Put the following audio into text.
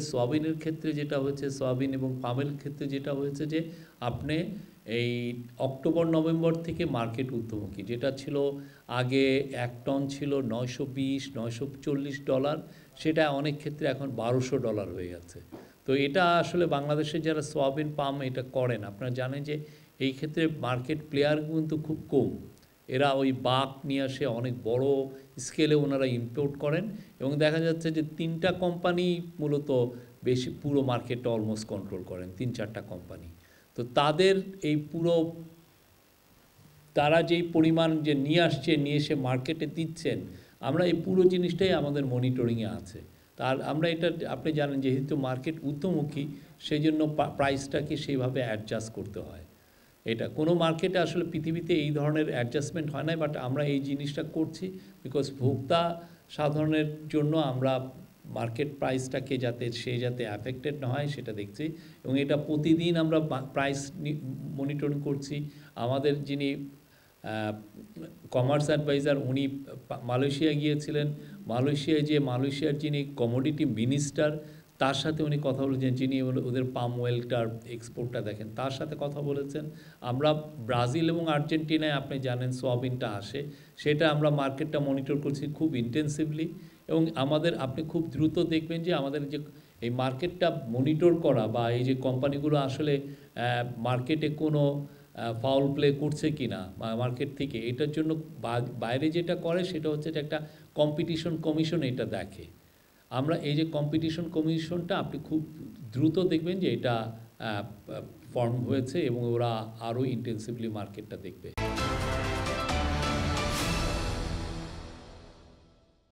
সয়াবিনের ক্ষেত্রে যেটা হয়েছে, সয়াবিন এবং পামের ক্ষেত্রে যেটা হয়েছে যে আপনি এই অক্টোবর নভেম্বর থেকে মার্কেট ঊর্ধ্বমুখী, যেটা ছিল আগে 1 টন ছিল $920-940, সেটা অনেক ক্ষেত্রে এখন $1200 হয়ে গেছে। তো এটা আসলে বাংলাদেশে যারা সয়াবিন পাম এটা করেন, আপনারা জানেন যে এই ক্ষেত্রে মার্কেট প্লেয়ার কিন্তু খুব কম। এরা ওই বাক নিয়ে আসে, অনেক বড় স্কেলে ওনারা ইম্পোর্ট করেন, এবং দেখা যাচ্ছে যে 3টা কোম্পানি মূলত বেশি পুরো মার্কেটটা অলমোস্ট কন্ট্রোল করেন, 3-4টা কোম্পানি। তো তাদের এই পুরো, তারা যেই পরিমাণ যে নিয়ে আসছে, নিয়ে এসে মার্কেটে দিচ্ছেন, আমরা এই পুরো জিনিসটাই আমাদের মনিটরিংয়ে আছে। তার আমরা এটা, আপনি জানেন যেহেতু মার্কেট ঊর্ধ্বমুখী, সেই জন্য প্রাইসটাকে সেইভাবে অ্যাডজাস্ট করতে হয়। এটা কোনো মার্কেটে আসলে পৃথিবীতে এই ধরনের অ্যাডজাস্টমেন্ট হয় না, বাট আমরা এই জিনিসটা করছি বিকজ ভোক্তা সাধারণের জন্য আমরা মার্কেট প্রাইসটাকে যাতে অ্যাফেক্টেড না হয় সেটা দেখছি, এবং এটা প্রতিদিন আমরা প্রাইস মনিটরিং করছি। আমাদের যিনি কমার্স অ্যাডভাইজার, উনি মালয়েশিয়া গিয়েছিলেন। মালয়েশিয়ার যিনি কমোডিটি মিনিস্টার, তার সাথে উনি কথা বলেছেন, যিনি ওদের পাম অয়েলটার এক্সপোর্টটা দেখেন, তার সাথে কথা বলেছেন। আমরা ব্রাজিল এবং আর্জেন্টিনায় আপনি জানেন সয়াবিনটা আসে, সেটা আমরা মার্কেটটা মনিটর করছি খুব ইন্টেন্সিভলি। এবং আপনি খুব দ্রুত দেখবেন যে আমাদের যে এই মার্কেটটা মনিটর করা, বা এই যে কোম্পানিগুলো আসলে মার্কেটে কোনো ফাউল প্লে করছে কি না মার্কেট থেকে, এটার জন্য বাইরে যেটা করে সেটা হচ্ছে যে একটা কম্পিটিশন কমিশন এটা দেখে। আমরা এই যে কম্পিটিশন কমিশনটা আপনি খুব দ্রুত দেখবেন যে এটা ফর্ম হয়েছে, এবং ওরা আরও ইন্টেন্সিভলি মার্কেটটা দেখবে।